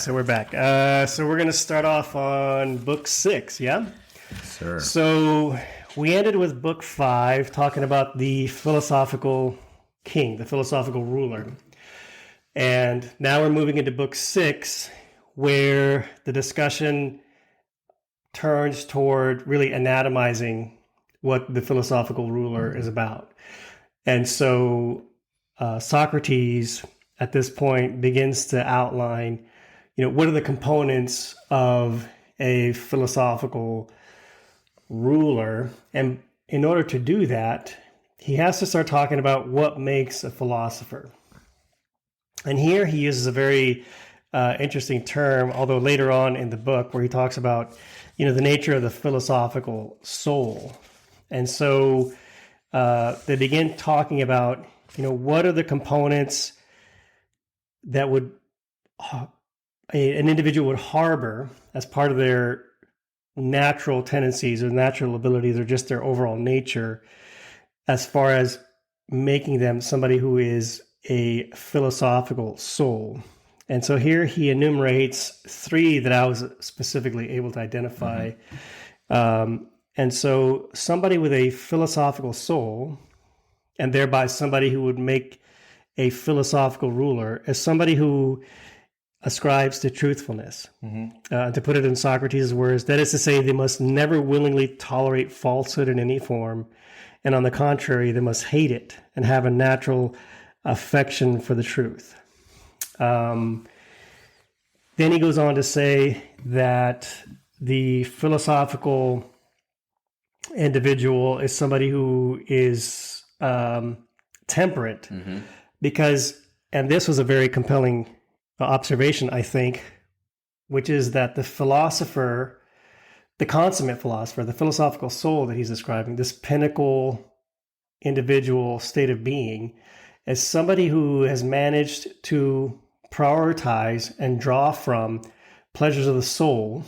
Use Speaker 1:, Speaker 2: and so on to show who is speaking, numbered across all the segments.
Speaker 1: So we're back. So we're going to start off on book 6, yeah?
Speaker 2: Sure.
Speaker 1: So we ended with book 5, talking about the philosophical king, the philosophical ruler. And now we're moving into book 6, where the discussion turns toward really anatomizing what the philosophical ruler is about. And so Socrates at this point begins to outline, what are the components of a philosophical ruler? And in order to do that, he has to start talking about what makes a philosopher. And here he uses a very interesting term, although later on in the book, where he talks about, the nature of the philosophical soul. And so they begin talking about, what are the components that would an individual would harbor as part of their natural tendencies or natural abilities or just their overall nature, as far as making them somebody who is a philosophical soul. And so here he enumerates 3 that I was specifically able to identify. And so somebody with a philosophical soul, and thereby somebody who would make a philosophical ruler, is somebody who ascribes to truthfulness. To put it in Socrates' words, that is to say, they must never willingly tolerate falsehood in any form, and on the contrary, they must hate it and have a natural affection for the truth. Then he goes on to say that the philosophical individual is somebody who is temperate, because, and this was a very compelling observation, I think, which is that the philosopher, the consummate philosopher, the philosophical soul that he's describing, this pinnacle individual state of being, is somebody who has managed to prioritize and draw from pleasures of the soul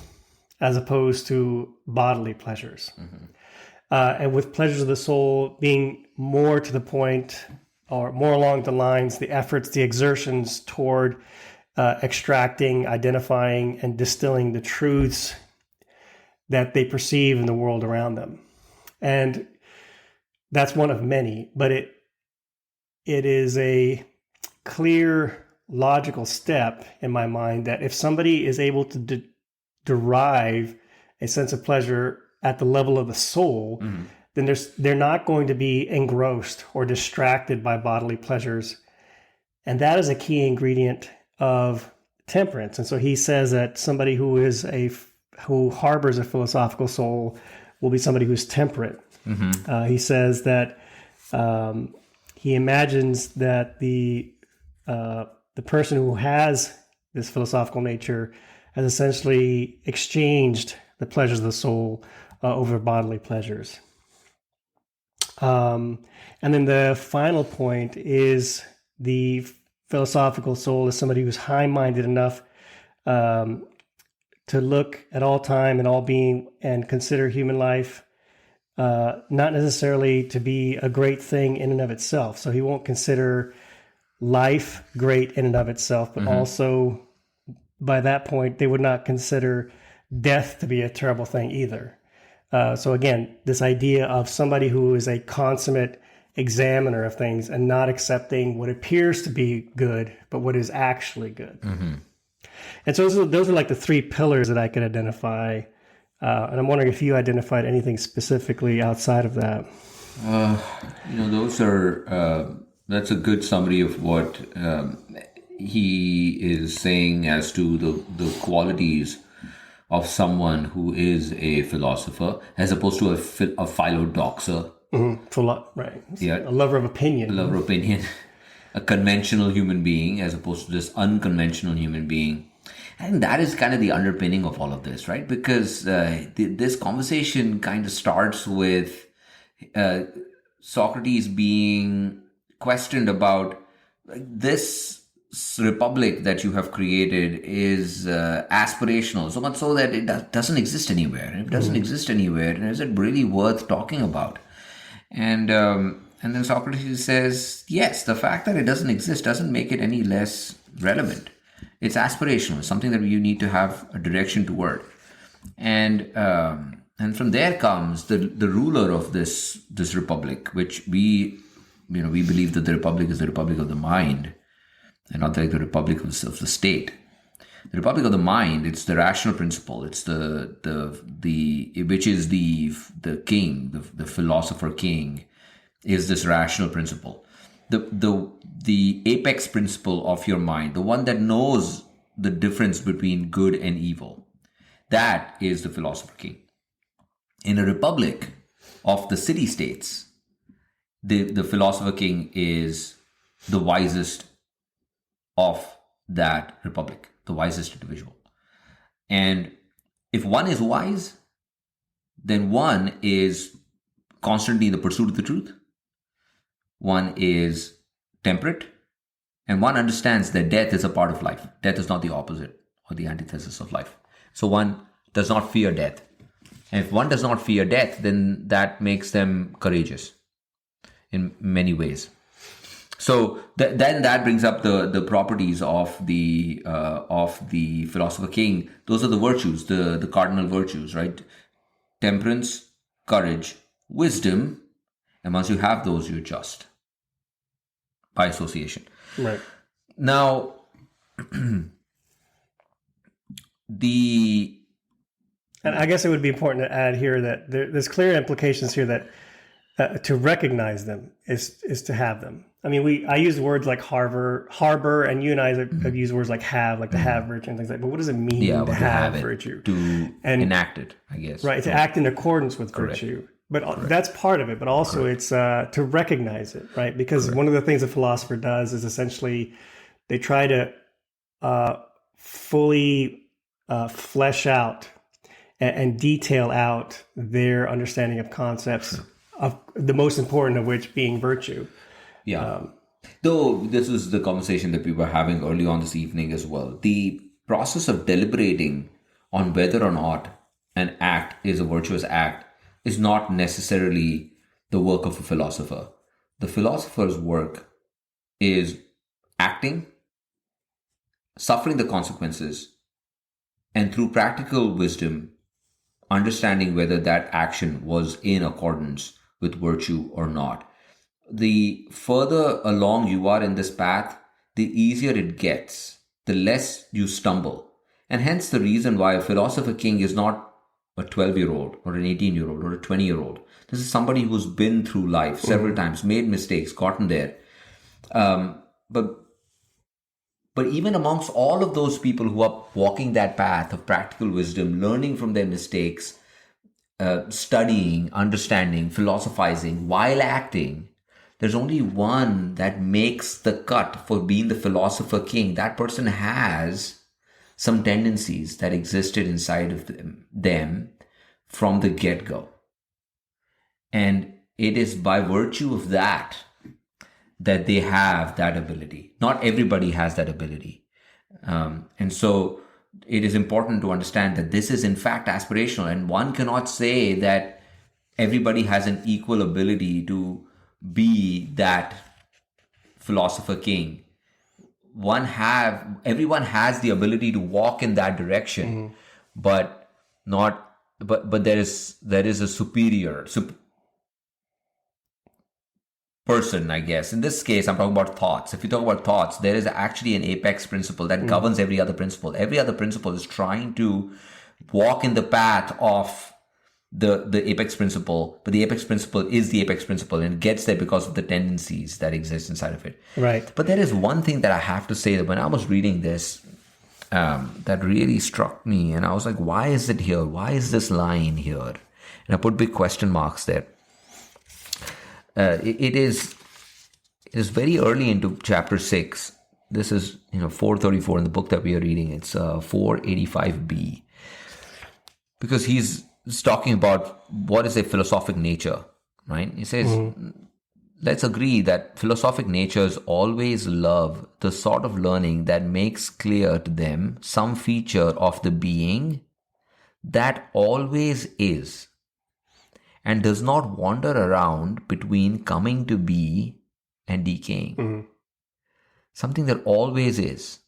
Speaker 1: as opposed to bodily pleasures. And with pleasures of the soul being more to the point, or more along the lines, the efforts, the exertions toward extracting, identifying, and distilling the truths that they perceive in the world around them. And that's one of many, but it is a clear, logical step in my mind that if somebody is able to derive a sense of pleasure at the level of the soul, then they're not going to be engrossed or distracted by bodily pleasures. And that is a key ingredient of temperance. And so he says that somebody who harbors a philosophical soul will be somebody who's temperate. He says that he imagines that the person who has this philosophical nature has essentially exchanged the pleasures of the soul over bodily pleasures. And then the final point is the philosophical soul is somebody who's high-minded enough to look at all time and all being and consider human life not necessarily to be a great thing in and of itself. So he won't consider life great in and of itself, but also by that point, they would not consider death to be a terrible thing either. So again, this idea of somebody who is a consummate examiner of things and not accepting what appears to be good, but what is actually good. And so those are like the 3 pillars that I could identify. And I'm wondering if you identified anything specifically outside of that.
Speaker 2: Those are, that's a good summary of what he is saying as to the qualities of someone who is a philosopher, as opposed to a philodoxer.
Speaker 1: Right.
Speaker 2: Yeah.
Speaker 1: A lover of opinion.
Speaker 2: A lover of opinion. A conventional human being, as opposed to this unconventional human being. And that is kind of the underpinning of all of this, right? Because this conversation kind of starts with Socrates being questioned about this republic that you have created is aspirational, so much so that it doesn't exist anywhere. And if it doesn't exist anywhere, then is it really worth talking about? And then Socrates says, yes, the fact that it doesn't exist doesn't make it any less relevant. It's aspirational. It's something that you need to have a direction toward. And from there comes the ruler of this republic, which we believe that the republic is the republic of the mind, and not like the republic of the state. The republic of the mind, it's the rational principle. It's which is the king, the philosopher king, is this rational principle. The apex principle of your mind, the one that knows the difference between good and evil. That is the philosopher king. In a republic of the city-states, the philosopher king is the wisest of that republic, the wisest individual. And if one is wise, then one is constantly in the pursuit of the truth. One is temperate, and one understands that death is a part of life. Death is not the opposite or the antithesis of life. So one does not fear death. And if one does not fear death, then that makes them courageous in many ways. So then that brings up the properties of the philosopher king. Those are the virtues, the cardinal virtues, right? Temperance, courage, wisdom, and once you have those, you're just by association.
Speaker 1: Right.
Speaker 2: Now,
Speaker 1: and I guess it would be important to add here that there's clear implications here that to recognize them is to have them. I mean, I use words like harbor, and you and I have used words like have, like to have virtue and things like that. But what does it mean to have virtue?
Speaker 2: To enact it, I guess.
Speaker 1: Right, to act in accordance with virtue. But that's part of it. But also it's to recognize it, right? Because one of the things a philosopher does is essentially they try to fully flesh out and detail out their understanding of concepts, of the most important of which being virtue.
Speaker 2: Yeah. Though this is the conversation that we were having early on this evening as well. The process of deliberating on whether or not an act is a virtuous act is not necessarily the work of a philosopher. The philosopher's work is acting, suffering the consequences, and through practical wisdom, understanding whether that action was in accordance with virtue or not. The further along you are in this path, the easier it gets, the less you stumble. And hence the reason why a philosopher king is not a 12-year-old or an 18-year-old or a 20-year-old. This is somebody who's been through life several times, made mistakes, gotten there. But even amongst all of those people who are walking that path of practical wisdom, learning from their mistakes, studying, understanding, philosophizing while acting, there's only one that makes the cut for being the philosopher king. That person has some tendencies that existed inside of them from the get-go. And it is by virtue of that they have that ability. Not everybody has that ability. And so it is important to understand that this is in fact aspirational, and one cannot say that everybody has an equal ability to be that philosopher king. Everyone has the ability to walk in that direction, but there is a superior person, I guess. In this case, I'm talking about thoughts. If you talk about thoughts, there is actually an apex principle that governs every other principle. Every other principle is trying to walk in the path of the apex principle, but the apex principle is the apex principle, and it gets there because of the tendencies that exist inside of it.
Speaker 1: Right.
Speaker 2: But there is one thing that I have to say, that when I was reading this, that really struck me, and I was like, why is it here? Why is this line here? And I put big question marks there. It is very early into chapter 6. This is 434 in the book that we are reading. It's 485b, because he's talking about what is a philosophic nature, right? He says, let's agree that philosophic natures always love the sort of learning that makes clear to them some feature of the being that always is, and does not wander around between coming to be and decaying. Something that always is.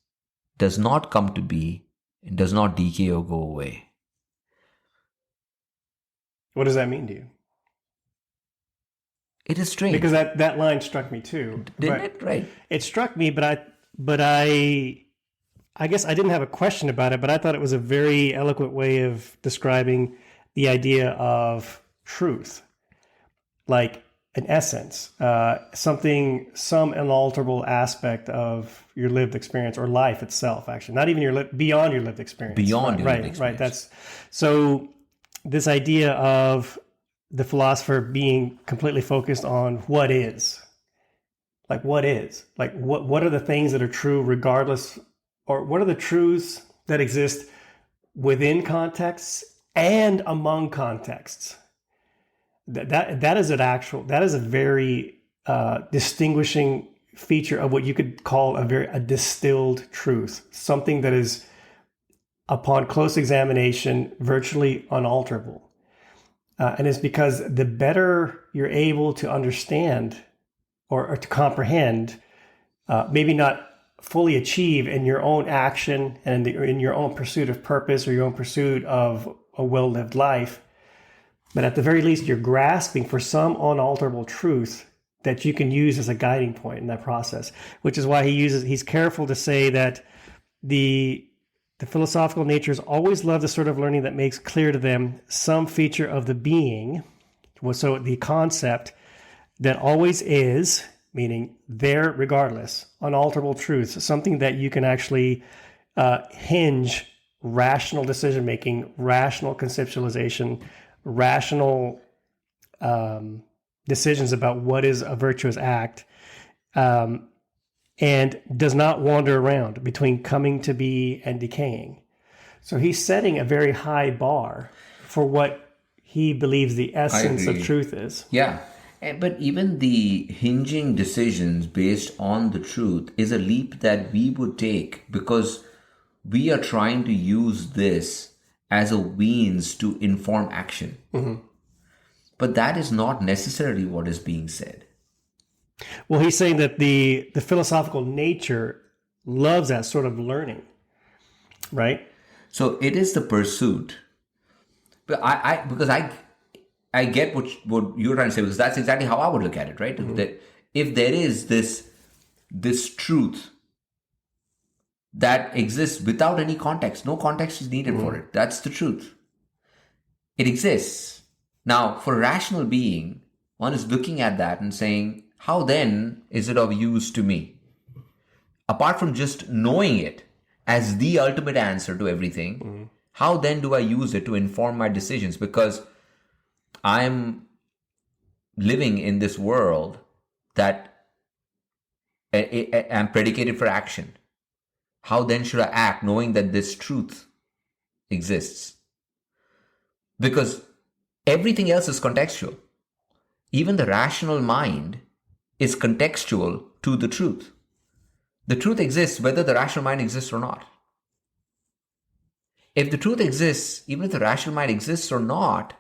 Speaker 2: does not come to be, it does not decay or go away.
Speaker 1: What does that mean to you?
Speaker 2: It is strange.
Speaker 1: Because that line struck me too.
Speaker 2: Didn't it? Right.
Speaker 1: It struck me, but I guess I didn't have a question about it, but I thought it was a very eloquent way of describing the idea of truth, like an essence, some unalterable aspect of your lived experience or life itself. Actually, not even beyond your lived experience.
Speaker 2: Beyond your lived
Speaker 1: Right.
Speaker 2: experience.
Speaker 1: That's so. This idea of the philosopher being completely focused on what is, like what are the things that are true regardless, or what are the truths that exist within contexts and among contexts. That is a very distinguishing feature of what you could call a distilled truth, something that is, upon close examination, virtually unalterable. And it's because the better you're able to understand or to comprehend, maybe not fully achieve in your own action and in your own pursuit of purpose or your own pursuit of a well-lived life, but at the very least, you're grasping for some unalterable truth that you can use as a guiding point in that process, which is why he's careful to say that the philosophical natures always love the sort of learning that makes clear to them some feature of the being. So the concept that always is, meaning there regardless, unalterable truth, something that you can actually hinge rational decision-making, rational conceptualization, rational decisions about what is a virtuous act, and does not wander around between coming to be and decaying. So he's setting a very high bar for what he believes the essence of truth is.
Speaker 2: Yeah. But even the hinging decisions based on the truth is a leap that we would take because we are trying to use this as a means to inform action. Mm-hmm. But that is not necessarily what is being said.
Speaker 1: Well, he's saying that the philosophical nature loves that sort of learning, right?
Speaker 2: So it is the pursuit. But I get what you're trying to say, because that's exactly how I would look at it, right? Mm-hmm. That if there is this truth that exists without any context, no context is needed for it. That's the truth. It exists. Now, for a rational being, one is looking at that and saying, how then is it of use to me? Apart from just knowing it as the ultimate answer to everything, how then do I use it to inform my decisions? Because I'm living in this world that I'm predicated for action. How then should I act knowing that this truth exists? Because everything else is contextual. Even the rational mind is contextual to the truth. The truth exists whether the rational mind exists or not. If the truth exists, even if the rational mind exists or not,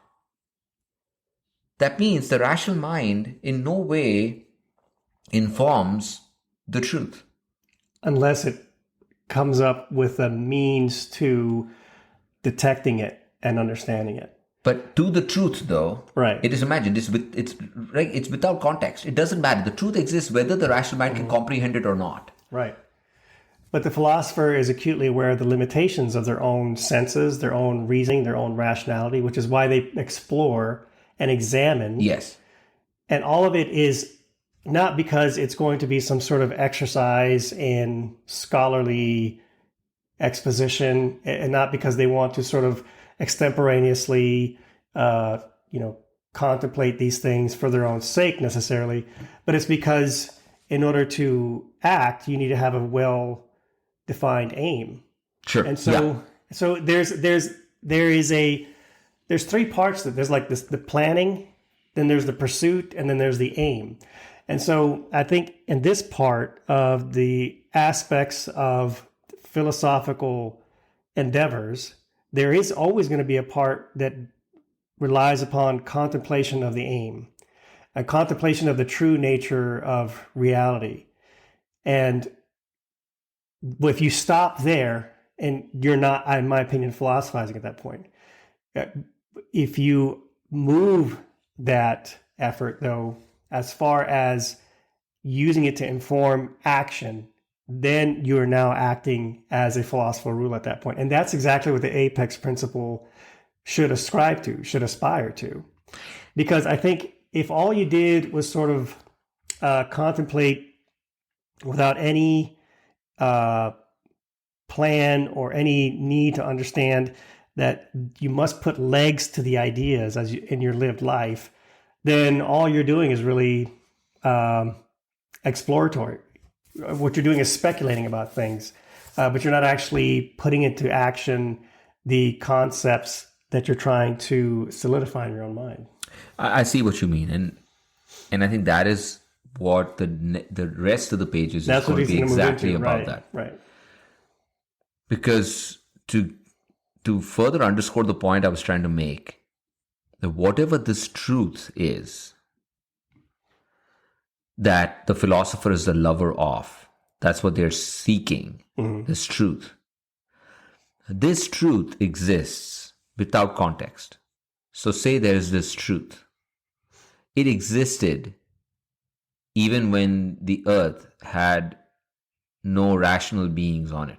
Speaker 2: that means the rational mind in no way informs the truth.
Speaker 1: Unless it comes up with a means to detecting it and understanding it.
Speaker 2: But to the truth, though,
Speaker 1: right?
Speaker 2: It is imagined. It's without context. It doesn't matter. The truth exists whether the rational mind can comprehend it or not.
Speaker 1: Right. But the philosopher is acutely aware of the limitations of their own senses, their own reasoning, their own rationality, which is why they explore and examine.
Speaker 2: Yes.
Speaker 1: And all of it is not because it's going to be some sort of exercise in scholarly exposition, and not because they want to sort of extemporaneously, contemplate these things for their own sake necessarily, but it's because in order to act, you need to have a well-defined aim.
Speaker 2: Sure.
Speaker 1: And so there's three parts to it. There's like this, the planning, then there's the pursuit, and then there's the aim. And so I think in this part of the aspects of philosophical endeavors, there is always going to be a part that relies upon contemplation of the aim, a contemplation of the true nature of reality. And if you stop there and you're not, in my opinion, philosophizing at that point, if you move that effort, though, as far as using it to inform action, then you are now acting as a philosophical rule at that point. And that's exactly what the apex principle should ascribe to, should aspire to. Because I think if all you did was sort of contemplate without any plan or any need to understand that you must put legs to the ideas as in your lived life, then all you're doing is really exploratory. What you're doing is speculating about things, but you're not actually putting into action the concepts that you're trying to solidify in your own mind.
Speaker 2: I see what you mean, and I think that is what the rest of the pages is going to be exactly about that.
Speaker 1: Right.
Speaker 2: Because to further underscore the point I was trying to make, that whatever this truth is that the philosopher is the lover of, that's what they're seeking, this truth. This truth exists without context. So say there's this truth. It existed even when the earth had no rational beings on it.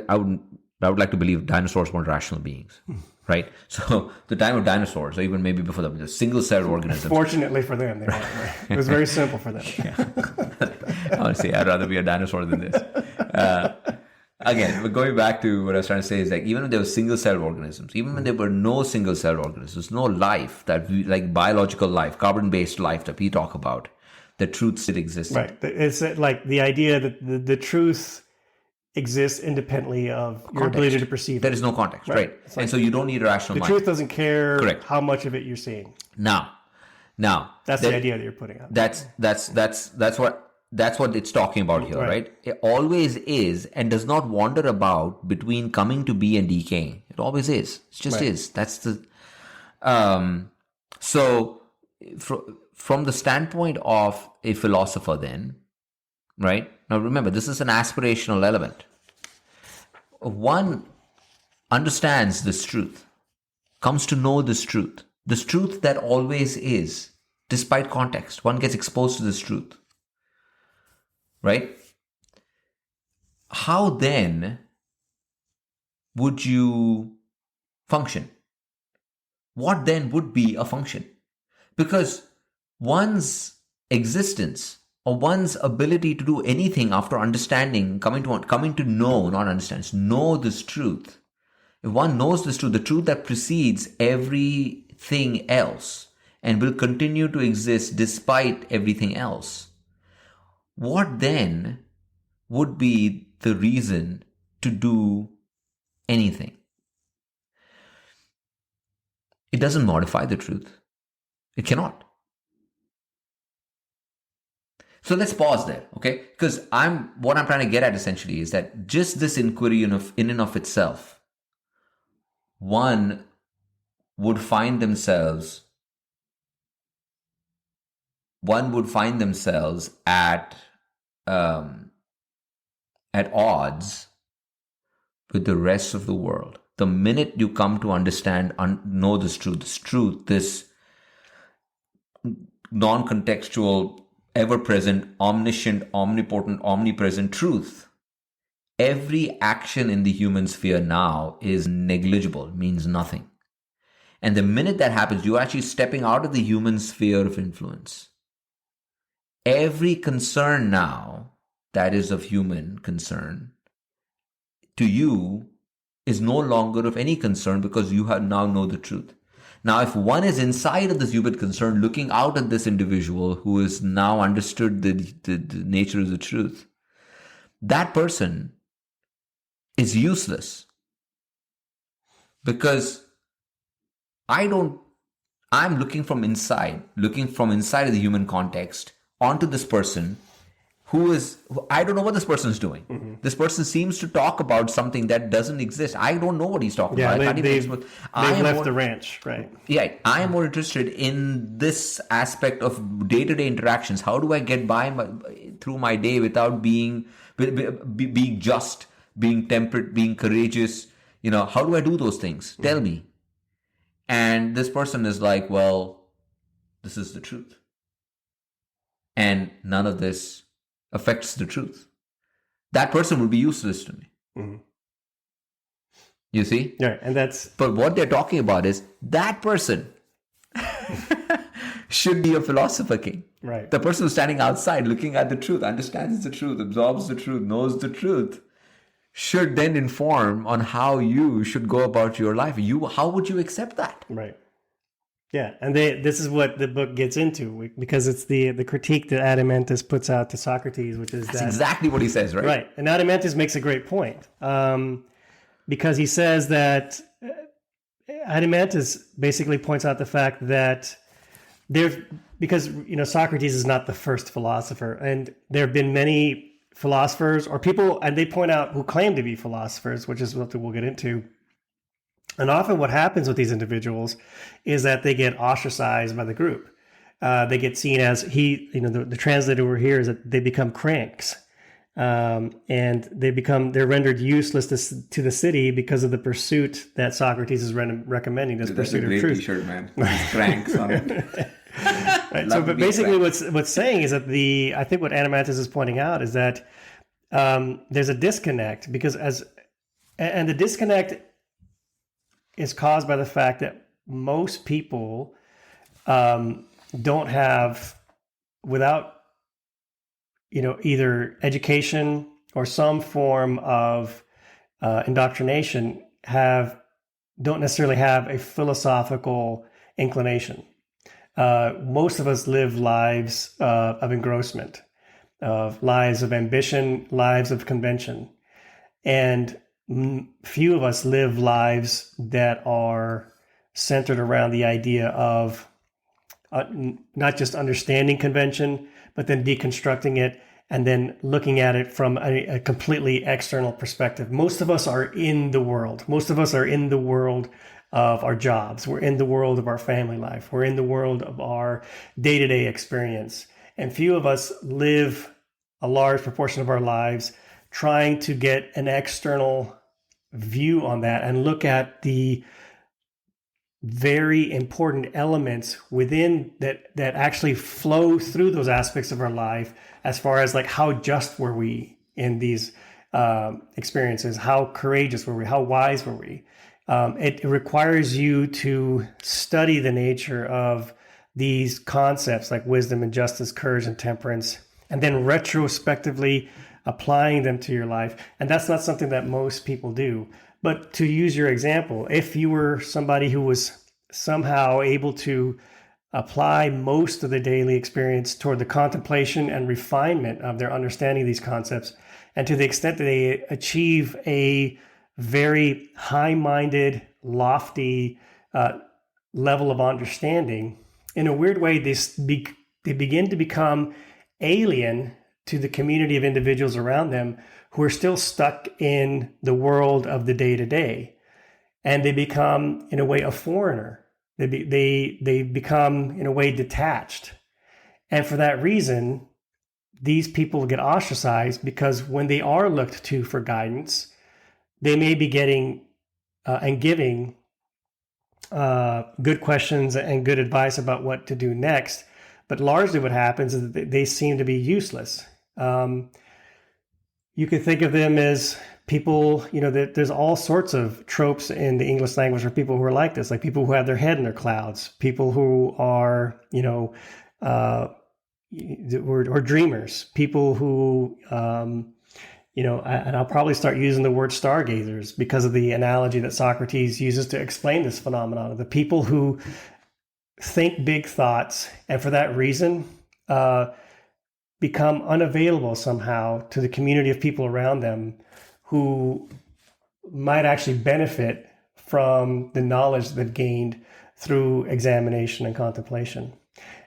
Speaker 2: I would like to believe dinosaurs weren't rational beings, right? So the time of dinosaurs, or even maybe before them, the single-celled organisms.
Speaker 1: Fortunately for them, they weren't. It was very simple for them.
Speaker 2: Honestly, I'd rather be a dinosaur than this. Again, but going back to what I was trying to say is, like, even when there were single-celled organisms, even when there were no single-celled organisms, no life that we, like biological life, carbon-based life that we talk about, the truth still existed.
Speaker 1: Right. It's like the idea that the truth exists independently of your ability to perceive it.
Speaker 2: There is no context, right? Like, and so you don't need a rational mind.
Speaker 1: The truth doesn't care how much of it you're seeing.
Speaker 2: Now,
Speaker 1: that's the idea that you're putting out.
Speaker 2: That's what it's talking about here, right? It always is and does not wander about between coming to be and decaying. It always is. It just is. That's the. So, from the standpoint of a philosopher, then, right? Now, remember, this is an aspirational element. One understands this truth, comes to know this truth that always is, despite context. One gets exposed to this truth, right? How then would you function? What then would be a function? Because one's existence or one's ability to do anything after understanding, coming to know, not understand, know this truth. If one knows this truth, the truth that precedes everything else and will continue to exist despite everything else, what then would be the reason to do anything? It doesn't modify the truth. It cannot. So let's pause there, okay? Because what I'm trying to get at essentially is that just this inquiry in and of itself, one would find themselves at odds with the rest of the world. The minute you come to understand, know this truth, this non-contextual, ever-present, omniscient, omnipotent, omnipresent truth, every action in the human sphere now is negligible, means nothing. And the minute that happens, you're actually stepping out of the human sphere of influence. Every concern now that is of human concern to you is no longer of any concern because you have now know the truth. Now, if one is inside of this human concern, looking out at this individual who has now understood the nature of the truth, that person is useless. Because I'm looking from inside of the human context onto this person I don't know what this person is doing. Mm-hmm. This person seems to talk about something that doesn't exist. I don't know what he's talking about.
Speaker 1: They've left the ranch, right?
Speaker 2: Yeah, I am more interested in this aspect of day-to-day interactions. How do I get by? through my day without being just, being temperate, being courageous? How do I do those things? Tell me. And this person is like, well, this is the truth. And none of this affects the truth. That person would be useless to me. Mm-hmm. You see?
Speaker 1: Yeah, and
Speaker 2: But what they're talking about is that person should be a philosopher king.
Speaker 1: Right.
Speaker 2: The person who's standing outside looking at the truth, understands the truth, absorbs the truth, knows the truth, should then inform on how you should go about your life. How would you accept that?
Speaker 1: Right. Yeah, and this is what the book gets into, because it's the critique that Adeimantus puts out to Socrates, which is
Speaker 2: That's exactly what he says, right?
Speaker 1: Right, and Adeimantus makes a great point, because he says that Adeimantus basically points out the fact that because Socrates is not the first philosopher, and there have been many philosophers or people, and they point out, who claim to be philosophers, which is what we'll get into. And often what happens with these individuals is that they get ostracized by the group. They get seen as the translator over here is that they become cranks. And they're rendered useless to the city because of the pursuit that Socrates is recommending, this pursuit of truth.
Speaker 2: That's a great t-shirt, man. With cranks on it.
Speaker 1: Right. So, but basically what's saying is that I think what Adeimantus is pointing out is that there's a disconnect, and the disconnect is caused by the fact that most people don't have, without either education or some form of indoctrination, don't necessarily have a philosophical inclination. Most of us live lives of engrossment, lives of ambition, lives of convention, and few of us live lives that are centered around the idea of not just understanding convention, but then deconstructing it and then looking at it from a completely external perspective. Most of us are in the world. Most of us are in the world of our jobs. We're in the world of our family life. We're in the world of our day-to-day experience. And few of us live a large proportion of our lives trying to get an external view on that and look at the very important elements within that actually flow through those aspects of our life, as far as like, how just were we in these experiences? How courageous were we? How wise were we? It requires you to study the nature of these concepts like wisdom and justice, courage and temperance, and then retrospectively applying them to your life. And that's not something that most people do. But to use your example, if you were somebody who was somehow able to apply most of the daily experience toward the contemplation and refinement of their understanding of these concepts, and to the extent that they achieve a very high-minded, lofty level of understanding, in a weird way, they begin to become alien to the community of individuals around them who are still stuck in the world of the day-to-day. And they become, in a way, a foreigner. They become, in a way, detached. And for that reason, these people get ostracized, because when they are looked to for guidance, they may be getting and giving good questions and good advice about what to do next. But largely what happens is that they seem to be useless. You could think of them as people, there's all sorts of tropes in the English language for people who are like this, like people who have their head in their clouds, people who are, or dreamers, people who, and I'll probably start using the word stargazers because of the analogy that Socrates uses to explain this phenomenon. The people who think big thoughts, and for that reason, become unavailable somehow to the community of people around them who might actually benefit from the knowledge they've gained through examination and contemplation.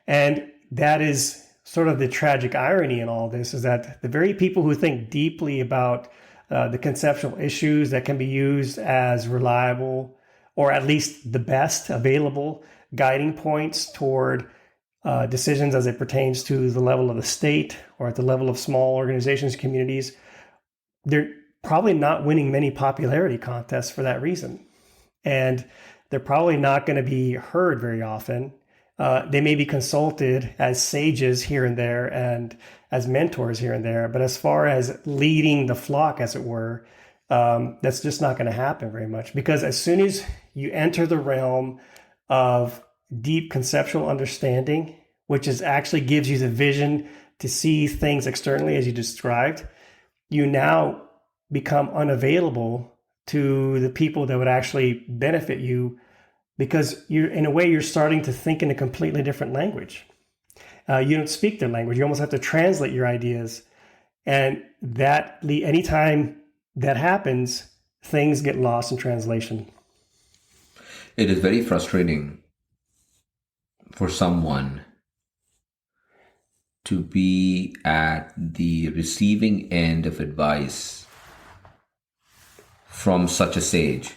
Speaker 1: And that is sort of the tragic irony in all this, is that the very people who think deeply about the conceptual issues that can be used as reliable, or at least the best available guiding points toward decisions as it pertains to the level of the state or at the level of small organizations, communities, they're probably not winning many popularity contests for that reason. And they're probably not going to be heard very often. They may be consulted as sages here and there and as mentors here and there. But as far as leading the flock, as it were, that's just not going to happen very much. Because as soon as you enter the realm of deep conceptual understanding, which is actually gives you the vision to see things externally as you described, you now become unavailable to the people that would actually benefit you, because in a way you're starting to think in a completely different language. You don't speak their language. You almost have to translate your ideas. And that anytime that happens, things get lost in translation.
Speaker 2: It is very frustrating for someone to be at the receiving end of advice from such a sage.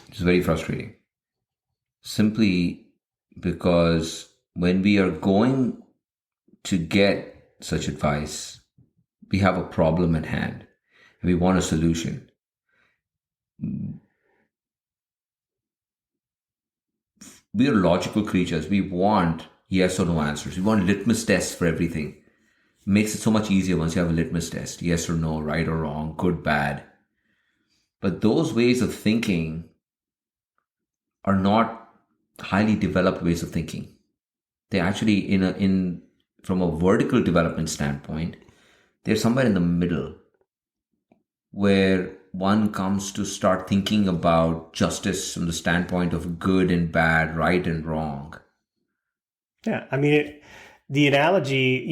Speaker 2: It's very frustrating. Simply because when we are going to get such advice, we have a problem at hand and we want a solution. We are logical creatures. We want yes or no answers. We want litmus tests for everything. It makes it so much easier once you have a litmus test. Yes or no, right or wrong, good, bad. But those ways of thinking are not highly developed ways of thinking. They actually, from a vertical development standpoint, they're somewhere in the middle where one comes to start thinking about justice from the standpoint of good and bad, right and wrong.
Speaker 1: Yeah, I mean, the analogy,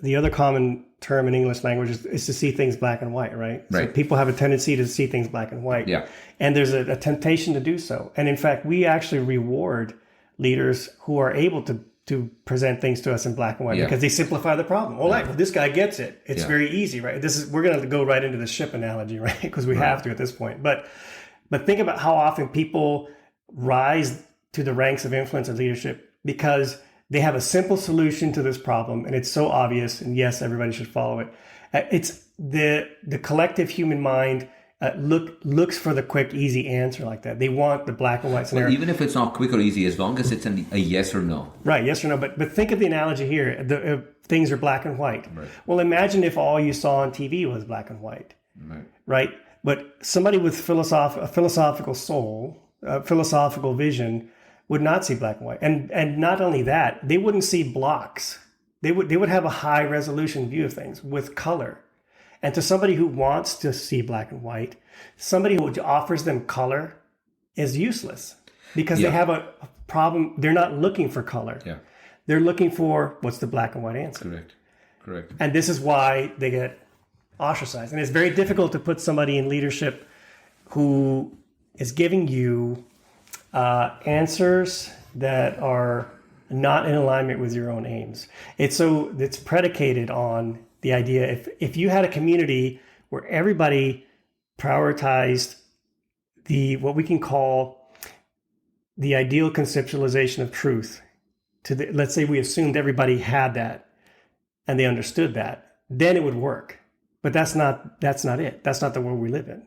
Speaker 1: the other common term in English language is to see things black and white, right?
Speaker 2: Right.
Speaker 1: So people have a tendency to see things black and white.
Speaker 2: Yeah.
Speaker 1: And there's a temptation to do so. And in fact, we actually reward leaders who are able to present things to us in black and white, because they simplify the problem. Well, this guy gets it. It's very easy, right? We're going to go right into the ship analogy, right? Because we have to at this point. But think about how often people rise to the ranks of influence and leadership because they have a simple solution to this problem, and it's so obvious. And yes, everybody should follow it. It's the collective human mind looks for the quick, easy answer like that. They want the black and white scenario.
Speaker 2: Well, even if it's not quick or easy, as long as it's a yes or no.
Speaker 1: Right, yes or no. But think of the analogy here. Things are black and white.
Speaker 2: Right.
Speaker 1: Well, imagine if all you saw on TV was black and white. Right? But somebody with a philosophical soul, a philosophical vision, would not see black and white. And not only that, they wouldn't see blocks. They would have a high resolution view of things with color. And to somebody who wants to see black and white, somebody who offers them color is useless, because they have a problem. They're not looking for color.
Speaker 2: Yeah.
Speaker 1: They're looking for what's the black and white answer.
Speaker 2: Correct.
Speaker 1: And this is why they get ostracized. And it's very difficult to put somebody in leadership who is giving you answers that are not in alignment with your own aims. It's predicated on the idea, if you had a community where everybody prioritized what we can call the ideal conceptualization of truth, let's say we assumed everybody had that and they understood that, then it would work. But that's not it. That's not the world we live in.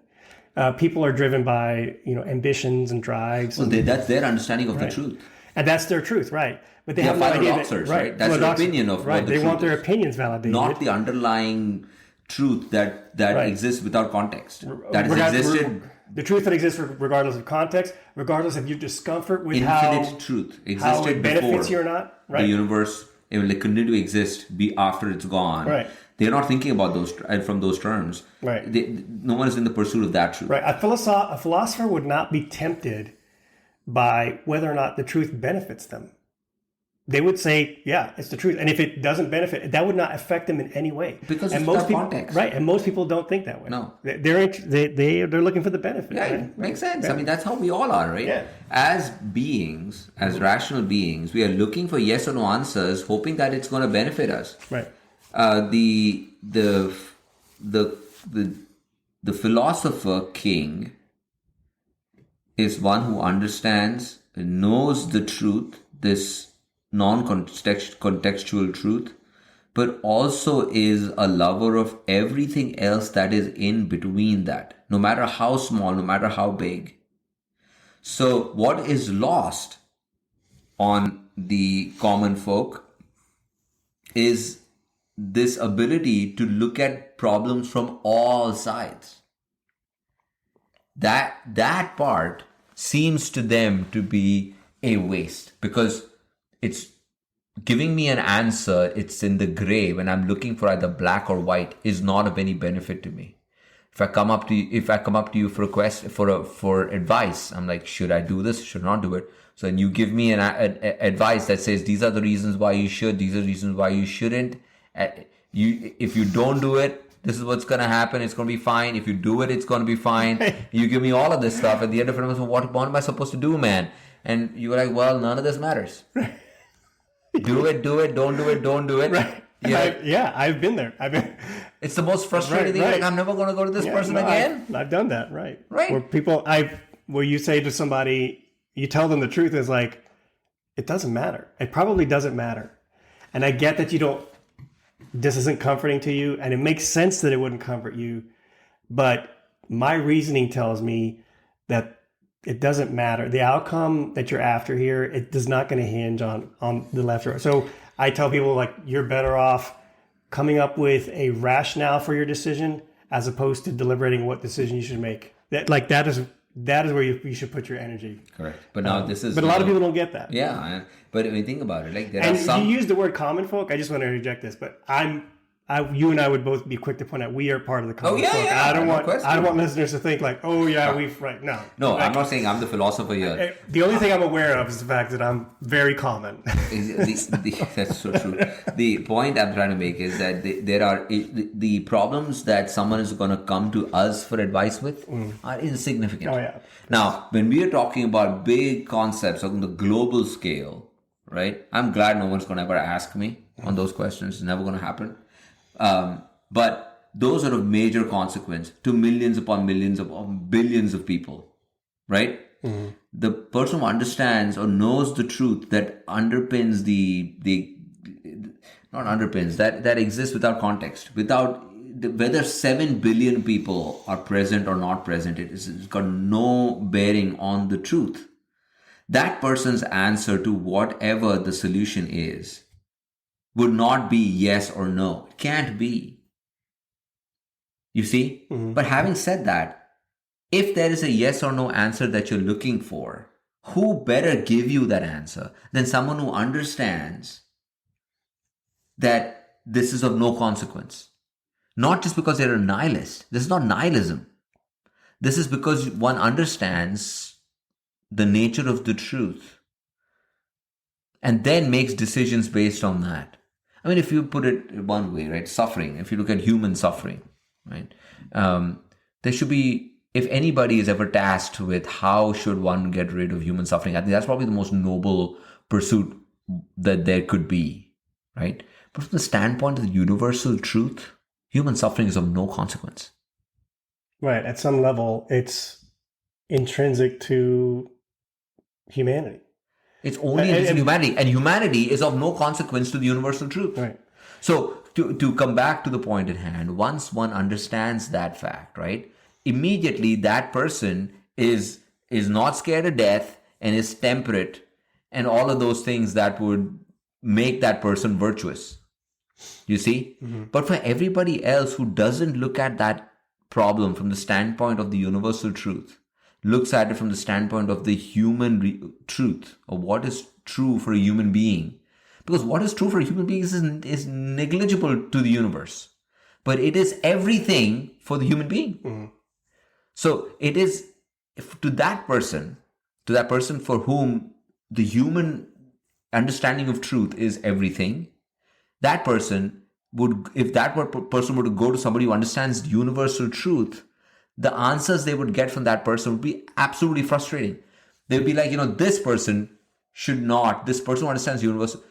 Speaker 1: People are driven by ambitions and drives.
Speaker 2: Well, that's their understanding of the truth.
Speaker 1: And that's their truth, right? But they have no
Speaker 2: final
Speaker 1: idea
Speaker 2: answers, right? That's their opinion of
Speaker 1: right.
Speaker 2: what the
Speaker 1: They
Speaker 2: truth
Speaker 1: want their
Speaker 2: is.
Speaker 1: opinions validated,
Speaker 2: Not the underlying truth that exists without context. That has existed.
Speaker 1: The truth that exists regardless of context, regardless of your discomfort with
Speaker 2: Infinite truth existed
Speaker 1: how it benefits
Speaker 2: before
Speaker 1: you or not. Right.
Speaker 2: The universe, it will continue to exist after it's gone.
Speaker 1: Right.
Speaker 2: They're not thinking about those from those terms.
Speaker 1: Right.
Speaker 2: No one is in the pursuit of that truth.
Speaker 1: Right. A philosopher would not be tempted by whether or not the truth benefits them. They would say, yeah, it's the truth. And if it doesn't benefit, that would not affect them in any way.
Speaker 2: Because
Speaker 1: and
Speaker 2: it's
Speaker 1: most
Speaker 2: that
Speaker 1: people,
Speaker 2: context.
Speaker 1: Right. And most people don't think that way.
Speaker 2: No.
Speaker 1: They're looking for the benefit.
Speaker 2: Yeah,
Speaker 1: right?
Speaker 2: Makes sense.
Speaker 1: Yeah.
Speaker 2: I mean, that's how we all are, right?
Speaker 1: Yeah.
Speaker 2: As beings, as rational beings, we are looking for yes or no answers, hoping that it's going to benefit us.
Speaker 1: Right.
Speaker 2: The philosopher king is one who understands, knows the truth, this non-contextual truth, but also is a lover of everything else that is in between that, no matter how small, no matter how big. So what is lost on the common folk is this ability to look at problems from all sides. That part seems to them to be a waste, because it's giving me an answer, it's in the gray when I'm looking for either black or white, is not of any benefit to me. If I come up to you for for advice, I'm like, should I do this? Should I not do it? So then you give me an advice that says these are the reasons why you should, these are the reasons why you shouldn't. If you don't do it, this is what's going to happen. It's going to be fine. If you do it, it's going to be fine. You give me all of this stuff. At the end of it, I'm like, what am I supposed to do, man? And you were like, well, none of this matters. Do it, don't do it.
Speaker 1: Right. I've been there.
Speaker 2: It's the most frustrating thing. Like, I'm never going to go to this person again.
Speaker 1: I've done that. Right.
Speaker 2: Right.
Speaker 1: Where you say to somebody, you tell them the truth, is like, it doesn't matter. It probably doesn't matter. And I get that this isn't comforting to you, and it makes sense that it wouldn't comfort you. But my reasoning tells me that it doesn't matter. The outcome that you're after here, it is not going to hinge on the left or right. So I tell people, like, you're better off coming up with a rationale for your decision as opposed to deliberating what decision you should make. That is where you should put your energy.
Speaker 2: Correct. But now this is...
Speaker 1: But a lot of people don't get that.
Speaker 2: Yeah. But when you think about it, like, there
Speaker 1: and
Speaker 2: are some...
Speaker 1: you use the word common folk. I just want to interject this, but you and I would both be quick to point out we are part of the common folk. I don't want listeners to think like, no.
Speaker 2: No, I'm not saying I'm the philosopher here.
Speaker 1: The only thing I'm aware of is the fact that I'm very common.
Speaker 2: That's so true. The point I'm trying to make is that there are the problems that someone is going to come to us for advice with are insignificant.
Speaker 1: Oh yeah.
Speaker 2: Now, when we are talking about big concepts on the global scale, right? I'm glad no one's going to ever ask me on those questions. It's never going to happen. But those are of major consequence to millions upon millions of billions of people, right? Mm-hmm. The person who understands or knows the truth that underpins that exists without context, without whether 7 billion people are present or not present, it's got no bearing on the truth. That person's answer to whatever the solution is would not be yes or no. It can't be. You see? Mm-hmm. But having said that, if there is a yes or no answer that you're looking for, who better give you that answer than someone who understands that this is of no consequence? Not just because they're a nihilist. This is not nihilism. This is because one understands the nature of the truth and then makes decisions based on that. I mean, if you put it one way, right? Suffering, if you look at human suffering, right? There should be, if anybody is ever tasked with how should one get rid of human suffering, I think that's probably the most noble pursuit that there could be, right? But from the standpoint of the universal truth, human suffering is of no consequence.
Speaker 1: Right. At some level, it's intrinsic to humanity.
Speaker 2: It's only in humanity. And humanity is of no consequence to the universal truth.
Speaker 1: Right.
Speaker 2: So to come back to the point at hand, once one understands that fact, right, immediately that person is not scared of death and is temperate and all of those things that would make that person virtuous. You see? Mm-hmm. But for everybody else who doesn't look at that problem from the standpoint of the universal truth, looks at it from the standpoint of the human truth, or what is true for a human being. Because what is true for a human being is negligible to the universe. But it is everything for the human being. Mm-hmm. So it is to that person for whom the human understanding of truth is everything, that person if that person were to go to somebody who understands universal truth, the answers they would get from that person would be absolutely frustrating. They'd be like, this person who understands universal.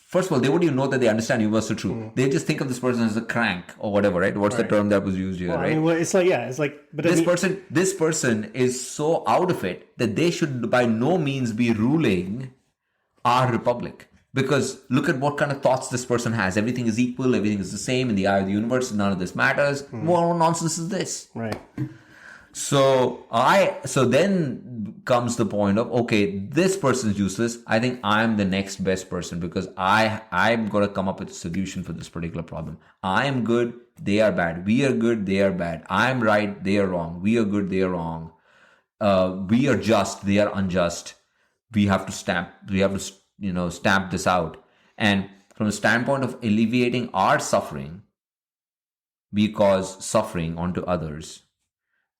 Speaker 2: First of all, they wouldn't even know that they understand universal truth. Mm. They just think of this person as a crank or whatever, right? What's the term that was used here, right?
Speaker 1: But
Speaker 2: this person is so out of it that they should by no means be ruling our republic. Because look at what kind of thoughts this person has. Everything is equal, everything is the same in the eye of the universe, none of this matters. What nonsense is this?
Speaker 1: Right.
Speaker 2: So then comes the point of, okay, this person's useless. I think I'm the next best person because I'm going to come up with a solution for this particular problem. I am good, they are bad. We are good, they are bad. I'm right, they are wrong. We are good, they are wrong. We are just, they are unjust. We have to stamp this out. And from the standpoint of alleviating our suffering, we cause suffering onto others,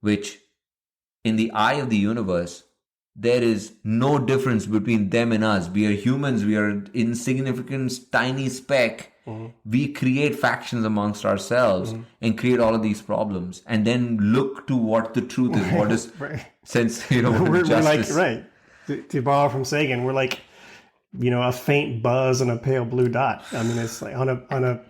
Speaker 2: which in the eye of the universe, there is no difference between them and us. We are humans. We are insignificant, tiny speck. We create factions amongst ourselves and create all of these problems, and then look to what the truth is. What is sense?
Speaker 1: We're
Speaker 2: justice.
Speaker 1: like, right. To borrow from Sagan, we're like, a faint buzz and a pale blue dot. I mean, it's like on a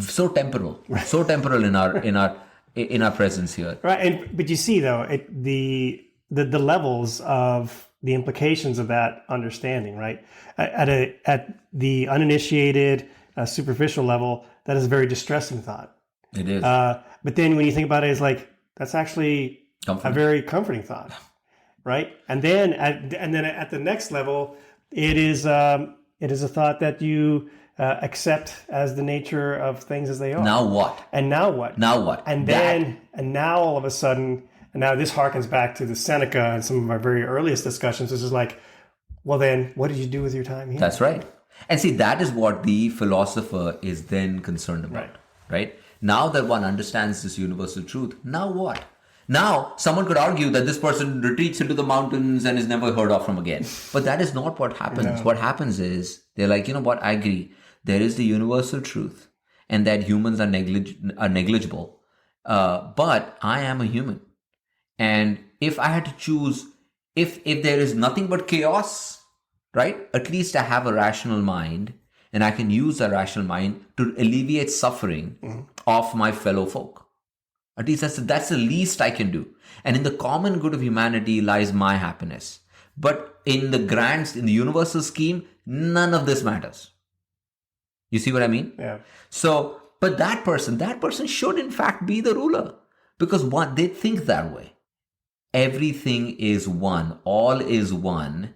Speaker 2: so temporal in our presence here.
Speaker 1: Right, but you see though, the levels of the implications of that understanding, right? At the uninitiated, superficial level, that is a very distressing thought.
Speaker 2: It is.
Speaker 1: But then when you think about it, it's like that's actually
Speaker 2: Comforting.
Speaker 1: a very comforting thought, right? And then at the next level, it is a thought that you accept as the nature of things as they are.
Speaker 2: Now what?
Speaker 1: And now what?
Speaker 2: Now what?
Speaker 1: And now all of a sudden, and now this harkens back to the Seneca and some of our very earliest discussions. This is like, well then, what did you do with your time here?
Speaker 2: That's right. And see, that is what the philosopher is then concerned about, right? Now that one understands this universal truth, now what? Now, someone could argue that this person retreats into the mountains and is never heard of from again. But that is not what happens. No. What happens is, they're like, you know what, I agree. There is the universal truth and that humans are negligible. But I am a human. And if I had to choose, if there is nothing but chaos, right? At least I have a rational mind and I can use a rational mind to alleviate suffering of my fellow folk. At least that's the least I can do. And in the common good of humanity lies my happiness. But in the universal scheme, none of this matters. You see what I mean?
Speaker 1: Yeah.
Speaker 2: So, but that person should in fact be the ruler. Because they think that way. Everything is one. All is one.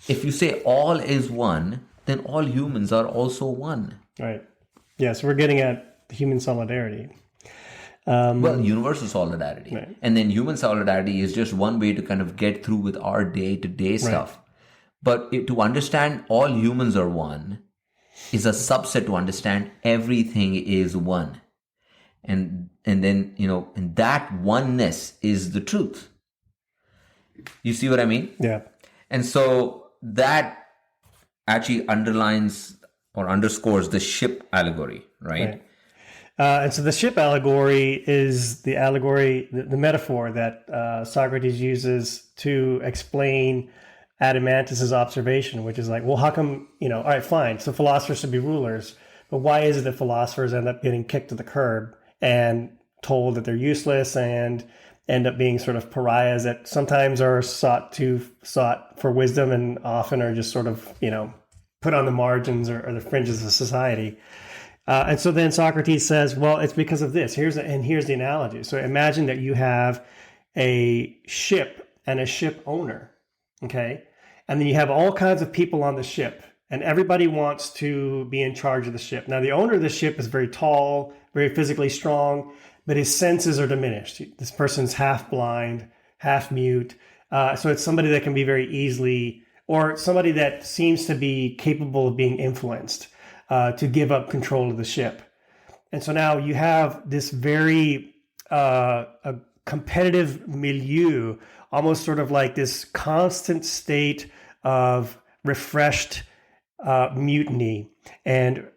Speaker 2: If you say all is one, then all humans are also one.
Speaker 1: Right. Yeah, so we're getting at human solidarity.
Speaker 2: Universal solidarity. Right. And then human solidarity is just one way to kind of get through with our day-to-day stuff. But to understand all humans are one is a subset to understand everything is one. And then, and that oneness is the truth. You see what I mean?
Speaker 1: Yeah.
Speaker 2: And so that actually underlines or underscores the ship allegory, right?
Speaker 1: And so the ship allegory is the allegory, the metaphor that Socrates uses to explain Adeimantus's observation, which is like, well, how come, all right, fine. So philosophers should be rulers, but why is it that philosophers end up getting kicked to the curb and told that they're useless and end up being sort of pariahs that sometimes are sought for wisdom and often are just sort of, put on the margins or the fringes of society. And so then Socrates says, well, it's because of this. Here's the analogy. So imagine that you have a ship and a ship owner, okay? And then you have all kinds of people on the ship, and everybody wants to be in charge of the ship. Now, the owner of the ship is very tall, very physically strong, but his senses are diminished. This person's half blind, half mute. So it's somebody that can be very easily, or somebody that seems to be capable of being influenced to give up control of the ship. And so now you have this very a competitive milieu, almost sort of like this constant state of refreshed mutiny and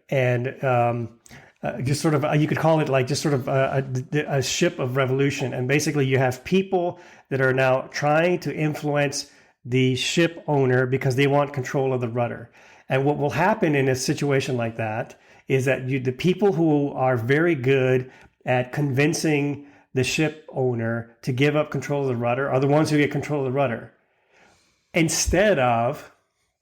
Speaker 1: just sort of, you could call it like just sort of a ship of revolution. And basically you have people that are now trying to influence the ship owner because they want control of the rudder. And what will happen in a situation like that is that the people who are very good at convincing the ship owner to give up control of the rudder are the ones who get control of the rudder, instead of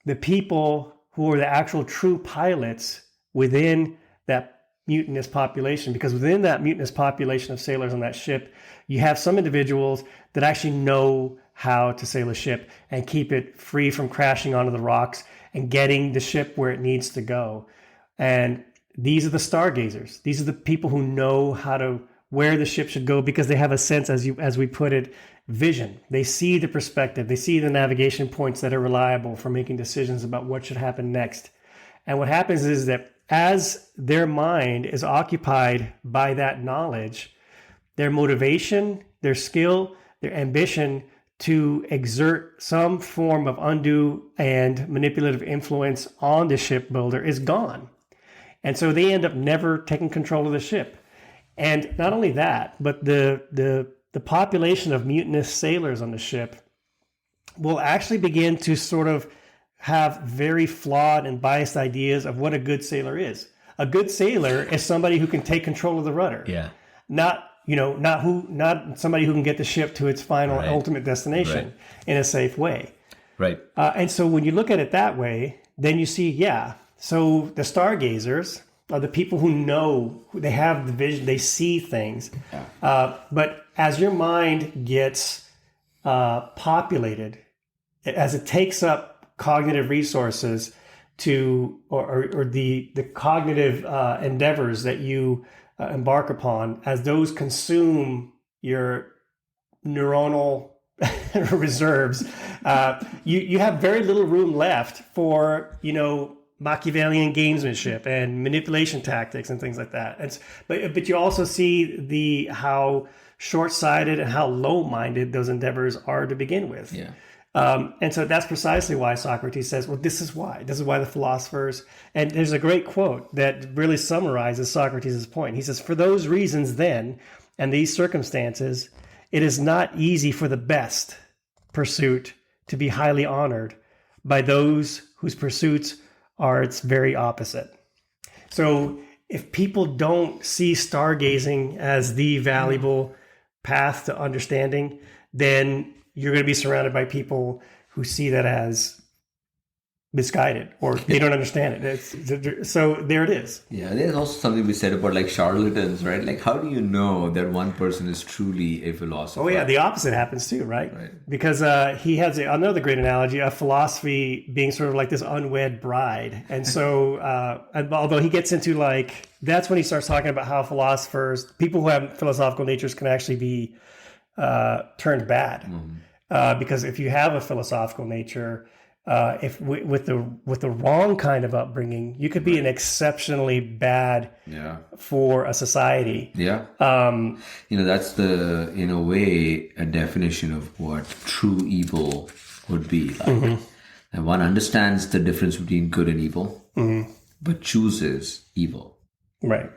Speaker 1: the people who are the actual true pilots within that mutinous population, because within that mutinous population of sailors on that ship, you have some individuals that actually know how to sail a ship and keep it free from crashing onto the rocks and getting the ship where it needs to go. And these are the stargazers. These are the people who know where the ship should go, because they have a sense, as we put it, vision. They see the perspective. They see the navigation points that are reliable for making decisions about what should happen next. And what happens is that as their mind is occupied by that knowledge, their motivation, their skill, their ambition to exert some form of undue and manipulative influence on the shipbuilder is gone. And so they end up never taking control of the ship. And not only that, but the population of mutinous sailors on the ship will actually begin to sort of have very flawed and biased ideas of what a good sailor is. A good sailor is somebody who can take control of the rudder.
Speaker 3: Yeah.
Speaker 1: Not somebody who can get the ship to its final ultimate destination in a safe way.
Speaker 3: Right.
Speaker 1: And so when you look at it that way, then you see, so the stargazers are the people who know, they have the vision, they see things. But as your mind gets populated, as it takes up cognitive resources or the cognitive endeavors that you embark upon, as those consume your neuronal reserves, you have very little room left for, Machiavellian gamesmanship and manipulation tactics and things like that. But you also see how short-sighted and how low-minded those endeavors are to begin with.
Speaker 2: Yeah.
Speaker 1: And so that's precisely why Socrates says, well, this is why the philosophers, and there's a great quote that really summarizes Socrates' point. He says, for those reasons then, and these circumstances, it is not easy for the best pursuit to be highly honored by those whose pursuits are its very opposite. So if people don't see stargazing as the valuable path to understanding, then you're going to be surrounded by people who see that as misguided, or they don't understand it. So there it is.
Speaker 2: Yeah, there's also something we said about like charlatans, right? Like, how do you know that one person is truly a philosopher?
Speaker 1: Oh yeah, the opposite happens too, right? Because he has another great analogy of philosophy being sort of like this unwed bride. And so, although he gets into that's when he starts talking about how philosophers, people who have philosophical natures, can actually be turned bad. Because if you have a philosophical nature, if with the wrong kind of upbringing, you could be an exceptionally bad for a society.
Speaker 2: Yeah. That's in a way, a definition of what true evil would be like. And one understands the difference between good and evil, but chooses evil.
Speaker 1: Right.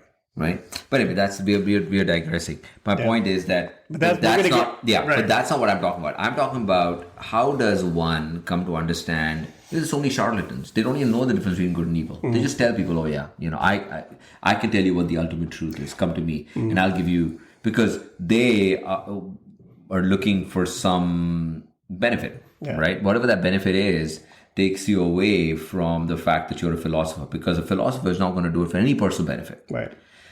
Speaker 2: But anyway, we're digressing. My point is that but that's not what I'm talking about. I'm talking about how does one come to understand there's so many charlatans. They don't even know the difference between good and evil. They just tell people, I can tell you what the ultimate truth is. Come to me and I'll give you, because they are looking for some benefit, right? Whatever that benefit is takes you away from the fact that you're a philosopher, because a philosopher is not going to do it for any personal benefit.
Speaker 1: Right.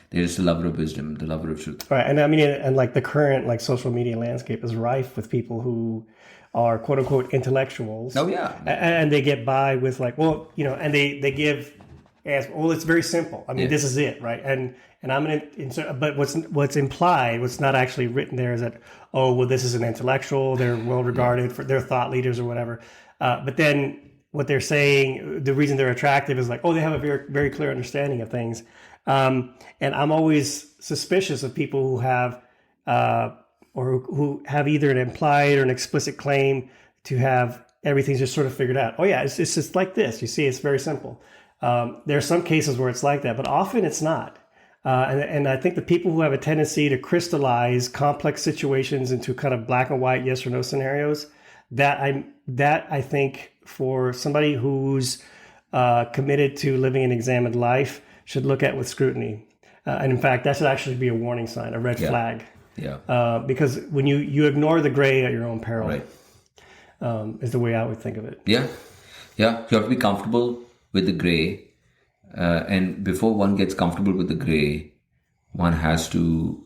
Speaker 2: They're just the lover of wisdom, the lover of truth.
Speaker 1: Right. And I mean, and the current social media landscape is rife with people who are quote unquote intellectuals.
Speaker 2: Oh yeah.
Speaker 1: And they get by with and they give as, well, it's very simple. I mean, this is it, right? And I'm going to insert, but what's implied, what's not actually written there is that, this is an intellectual, they're well regarded for their thought leaders or whatever. But then what they're saying, the reason they're attractive is they have a very, very clear understanding of things. And I'm always suspicious of people who have, or who have either an implied or an explicit claim to have everything just sort of figured out. Oh yeah, it's just like this. You see, it's very simple. There are some cases where it's like that, but often it's not. And I think the people who have a tendency to crystallize complex situations into kind of black and white yes or no scenarios, that I think for somebody who's committed to living an examined life, should look at with scrutiny. And in fact, that should actually be a warning sign, a red flag. Yeah. Because when you ignore the gray at your own peril, is the way I would think of it.
Speaker 2: Yeah. Yeah, you have to be comfortable with the gray. And before one gets comfortable with the gray, one has to.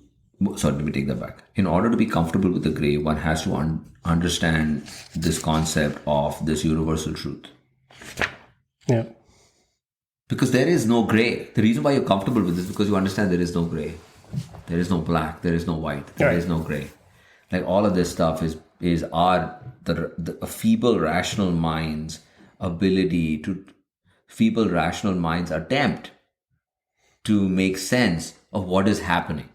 Speaker 2: Sorry, let me take that back. In order to be comfortable with the gray, one has to understand this concept of this universal truth.
Speaker 1: Yeah.
Speaker 2: Because there is no gray. The reason why you're comfortable with this is because you understand there is no gray. There is no black. There is no white. There is no gray. Like all of this stuff is the feeble rational mind's ability to feeble rational mind's attempt to make sense of what is happening.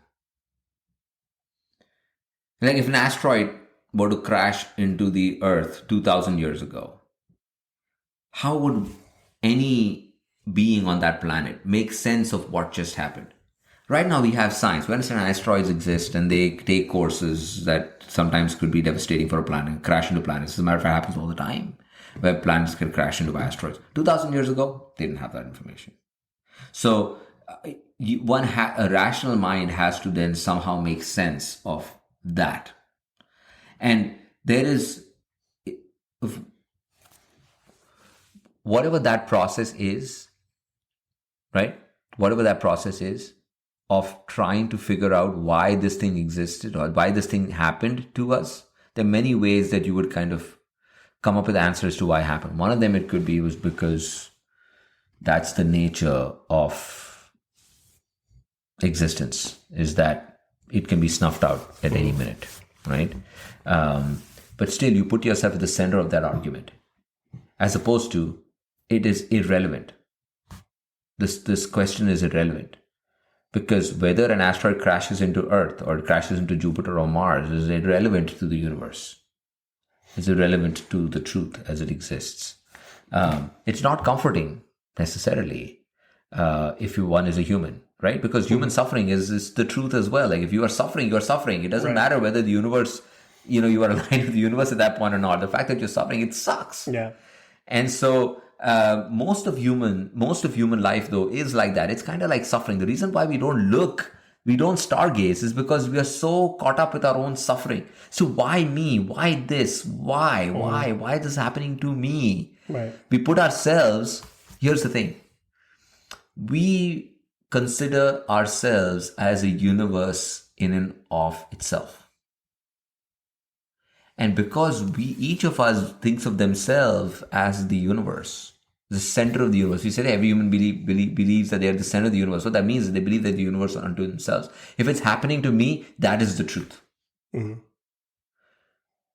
Speaker 2: Like if an asteroid were to crash into the Earth 2,000 years ago, how would any being on that planet make sense of what just happened? Right now we have science. We understand asteroids exist and they take courses that sometimes could be devastating for a planet, crash into planets. As a matter of fact, it happens all the time where planets can crash into asteroids. 2,000 years ago, they didn't have that information. So a rational mind has to then somehow make sense of that. And there is, whatever that process is, right? Whatever that process is of trying to figure out why this thing existed or why this thing happened to us, there are many ways that you would kind of come up with answers to why it happened. One of them it could be was because that's the nature of existence, is that it can be snuffed out at any minute, right? But still, you put yourself at the center of that argument, as opposed to it is irrelevant. This question is irrelevant because whether an asteroid crashes into Earth or it crashes into Jupiter or Mars is irrelevant to the universe. It's irrelevant to the truth as it exists. It's not comforting necessarily if one is a human. Right? Because human suffering is the truth as well. Like if you are suffering, you are suffering. It doesn't matter whether the universe, you are aligned with the universe at that point or not. The fact that you're suffering, it sucks.
Speaker 1: Yeah.
Speaker 2: And so most of human life though is like that. It's kind of like suffering. The reason why we don't stargaze is because we are so caught up with our own suffering. So why me? Why this? Why? Why is this happening to me?
Speaker 1: Right.
Speaker 2: We put ourselves, here's the thing. We consider ourselves as a universe in and of itself. And because each of us thinks of themselves as the universe, the center of the universe. We said every human believes that they are the center of the universe. What that means is they believe that the universe is unto themselves. If it's happening to me, that is the truth.
Speaker 1: Mm-hmm.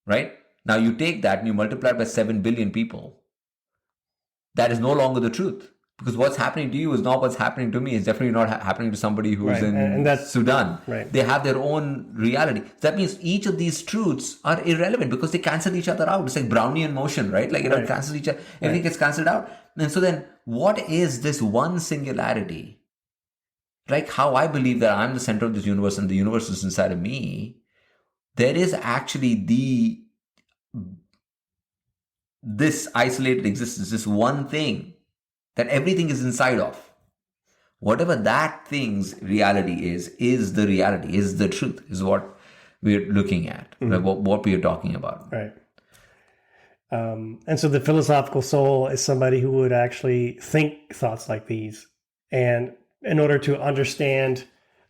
Speaker 2: Right? Now you take that and you multiply it by 7 billion people. That is no longer the truth. Because what's happening to you is not what's happening to me. It's definitely not happening to somebody who's in Sudan.
Speaker 1: Right.
Speaker 2: They have their own reality. That means each of these truths are irrelevant because they cancel each other out. It's like Brownian motion, right? Like it cancels each other. Everything gets cancelled out. And so then what is this one singularity? Like how I believe that I'm the center of this universe and the universe is inside of me. There is actually this isolated existence, this one thing that everything is inside of. Whatever that thing's reality is the reality, is the truth, is what we're looking at, mm-hmm. what we are talking about.
Speaker 1: Right. And so the philosophical soul is somebody who would actually think thoughts like these. And in order to understand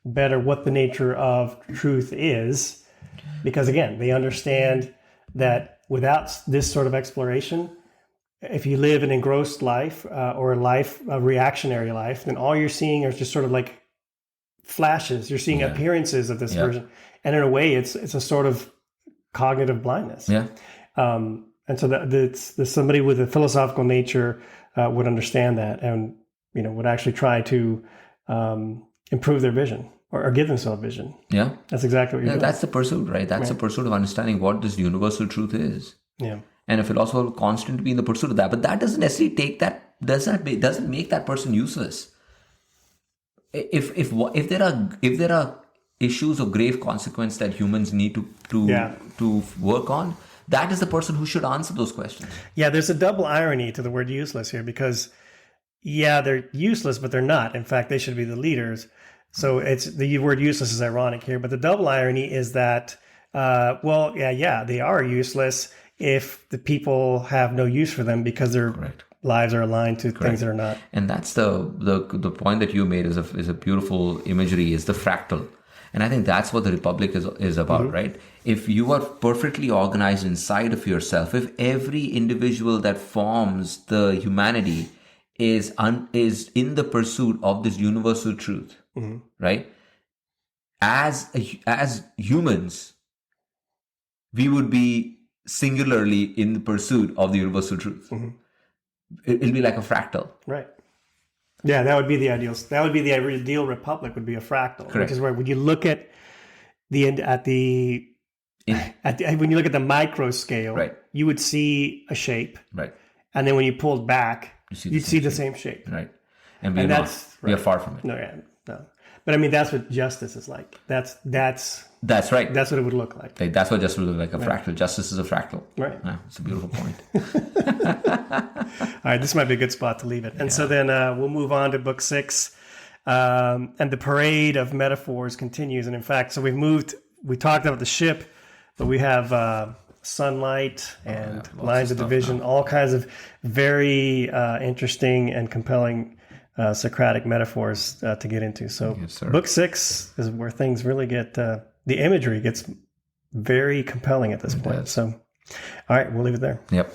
Speaker 1: better what the nature of truth is, because again, they understand that without this sort of exploration, if you live an engrossed life or a reactionary life, then all you're seeing are just sort of like flashes. You're seeing appearances of this version. And in a way, it's a sort of cognitive blindness.
Speaker 2: Yeah.
Speaker 1: And so that somebody with a philosophical nature would understand that and, would actually try to improve their vision or give themselves vision. Yeah. That's exactly what you're doing.
Speaker 2: That's the pursuit, right? That's the pursuit of understanding what this universal truth is.
Speaker 1: Yeah.
Speaker 2: And a philosopher will constantly be in the pursuit of that. But that doesn't necessarily doesn't make that person useless. If there are issues of grave consequence that humans need to work on, that is the person who should answer those questions. Yeah,
Speaker 1: there's a double irony to the word useless here because, they're useless, but they're not. In fact, they should be the leaders. So it's the word useless is ironic here. But the double irony is that, they are useless if the people have no use for them because their lives are aligned to things that are not.
Speaker 2: And that's the point that you made is a beautiful imagery, is the fractal. And I think that's what the Republic is about, right? If you are perfectly organized inside of yourself, if every individual that forms the humanity is in the pursuit of this universal truth, right? As humans, we would be singularly in the pursuit of the universal truth. It'll be like a fractal.
Speaker 1: Right. Yeah, that would be the ideal. That would be the ideal republic. Would be a fractal,
Speaker 2: Correct.
Speaker 1: Which is where when you look at when you look at the micro scale,
Speaker 2: Right.
Speaker 1: you would see a shape,
Speaker 2: Right.
Speaker 1: And then when you pulled back, you'd see the same shape,
Speaker 2: right? And we are far from it.
Speaker 1: No, but I mean that's what justice is like. That's
Speaker 2: right.
Speaker 1: That's what it would look like.
Speaker 2: That's what justice would look like. A fractal. Justice is a fractal.
Speaker 1: Right.
Speaker 2: Yeah, it's a beautiful point.
Speaker 1: All right, this might be a good spot to leave it. And so then we'll move on to book 6. And the parade of metaphors continues. And in fact, so we talked about the ship, but we have sunlight and lines of division, all kinds of very interesting and compelling Socratic metaphors to get into. So book 6 is where things really get, the imagery gets very compelling at this point. So, all right, we'll leave it there.
Speaker 2: Yep.